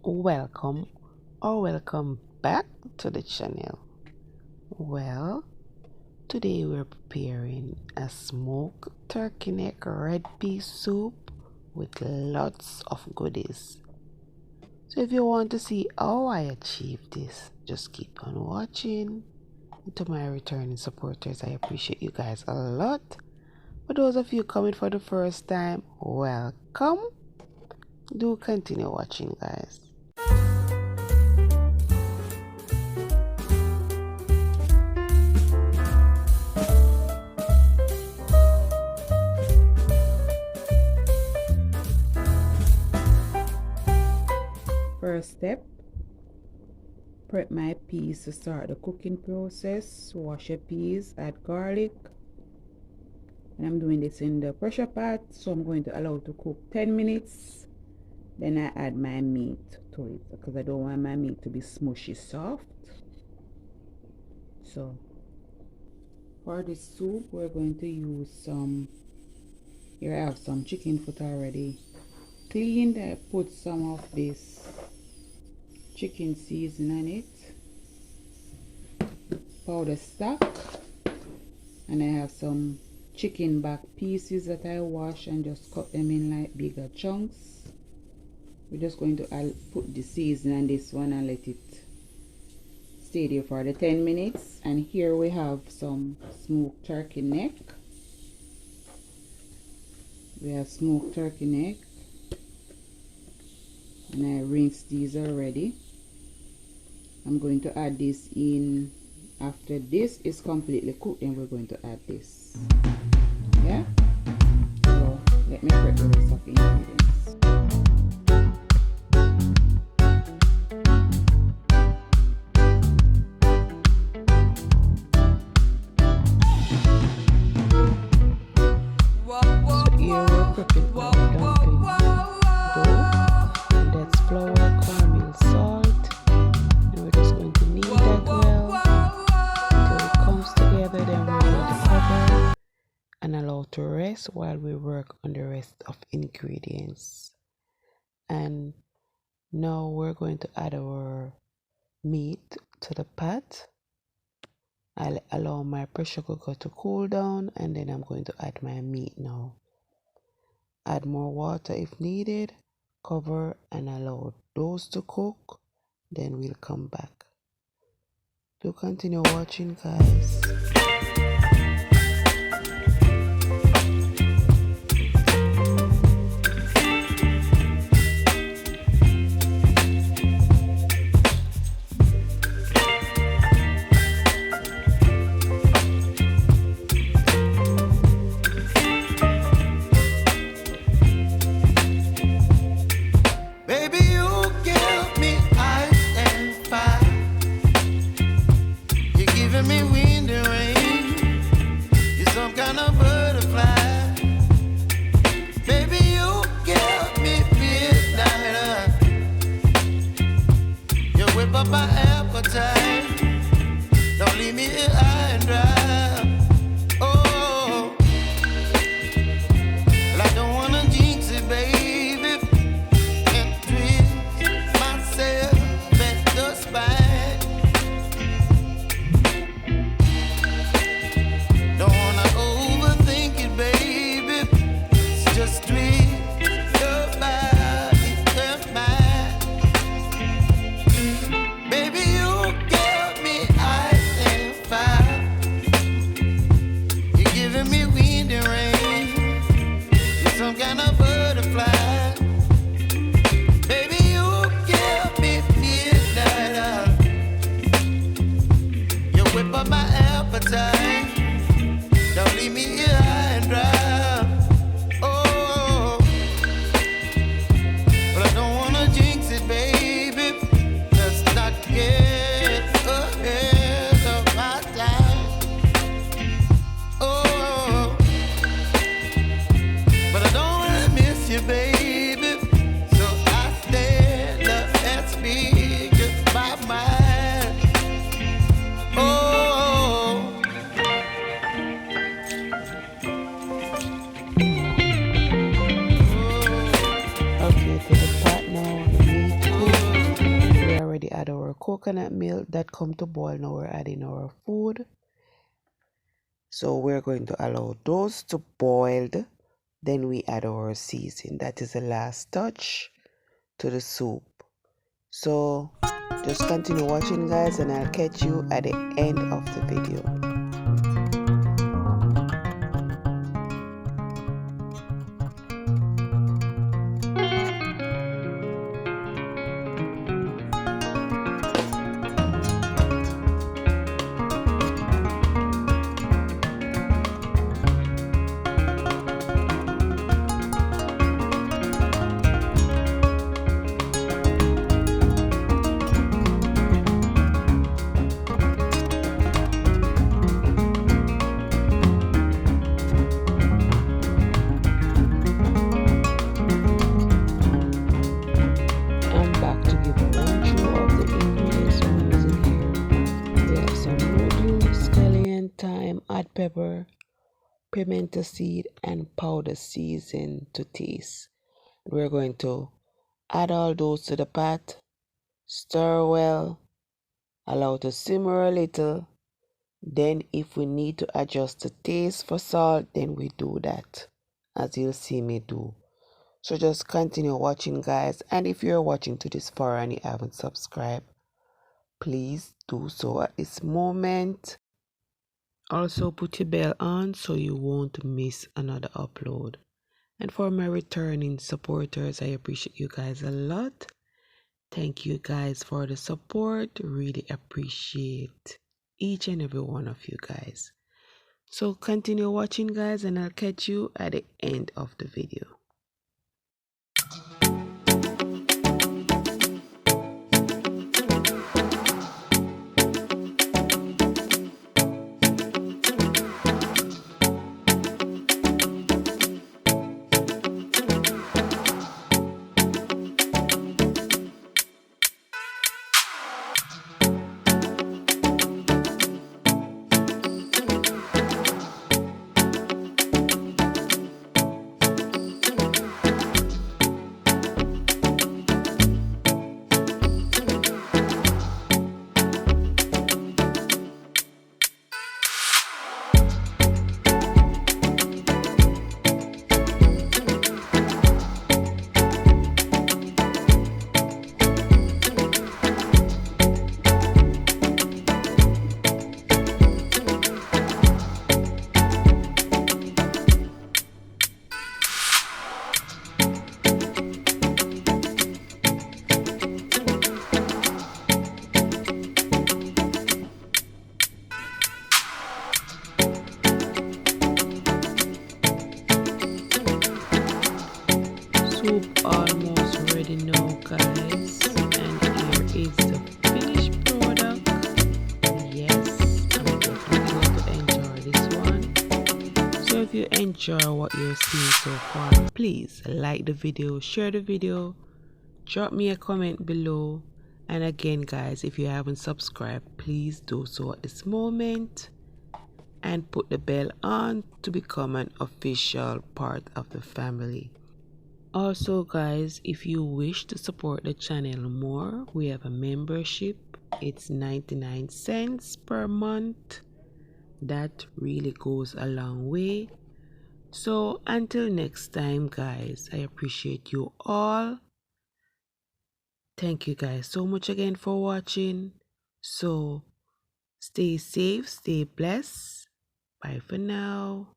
Welcome or welcome back to the channel. Well, today we're preparing a smoked turkey neck red pea soup with lots of goodies. So if you want to see how I achieved this, just keep on watching. And to my returning supporters, I appreciate you guys a lot. For those of you coming for the first time, welcome. Do continue watching, guys. First step, prep my peas to start the cooking process. Wash your peas, add garlic. And I'm doing this in the pressure pot, so I'm going to allow it to cook 10 minutes. Then I add my meat to it because I don't want my meat to be smushy soft. So for this soup, we're going to use here I have some chicken foot already cleaned. I put some of this chicken seasoning on it, powder stock, and I have some chicken back pieces that I wash and just cut them in like bigger chunks. We're just going to put the seasoning on this one and let it stay there for the 10 minutes. And here we have some smoked turkey neck. We have smoked turkey neck, and I rinsed these already. I'm going to add this in after this is completely cooked. Then we're going to add this. Yeah, so let me prep the rest of the ingredients. So here we're prepping our dumpling dough, and that's flour, cornmeal, salt, and we're just going to knead that well until it comes together. Then we're going to cover and allow to rest while we work on the rest of ingredients. And now we're going to add our meat to the pot. I'll allow my pressure cooker to cool down, and then I'm going to add my meat now. Add more water if needed, cover and allow those to cook, then we'll come back. Do continue watching, guys. Me wind and rain. coconut milk that come to boil. Now we're adding our food. So we're going to allow those to boil. Then we add our seasoning. That is the last touch to the soup. So just continue watching, guys, and I'll catch you at the end of the video. Add pepper, pimento seed, and powder season to taste. We're going to add all those to the pot, stir well, allow to simmer a little. Then if we need to adjust the taste for salt, then we do that, as you'll see me do. So just continue watching, guys, and if you're watching to this far and you haven't subscribed, please do so at this moment. Also put your bell on so you won't miss another upload. And for my returning supporters, I appreciate you guys a lot. Thank you guys for the support. Really appreciate each and every one of you guys. So continue watching, guys, and I'll catch you at the end of the video. Soup almost ready now, guys, and here is the finished product. Yes, I'm definitely going to enjoy this one. So if you enjoy what you're seeing so far, please like the video, share the video, drop me a comment below, and again, guys, if you haven't subscribed, please do so at this moment and put the bell on to become an official part of the family. Also, guys, if you wish to support the channel more, we have a membership. It's 99 cents per month. That really goes a long way. So until next time, guys, I appreciate you all. Thank you guys so much again for watching. So stay safe, stay blessed. Bye for now.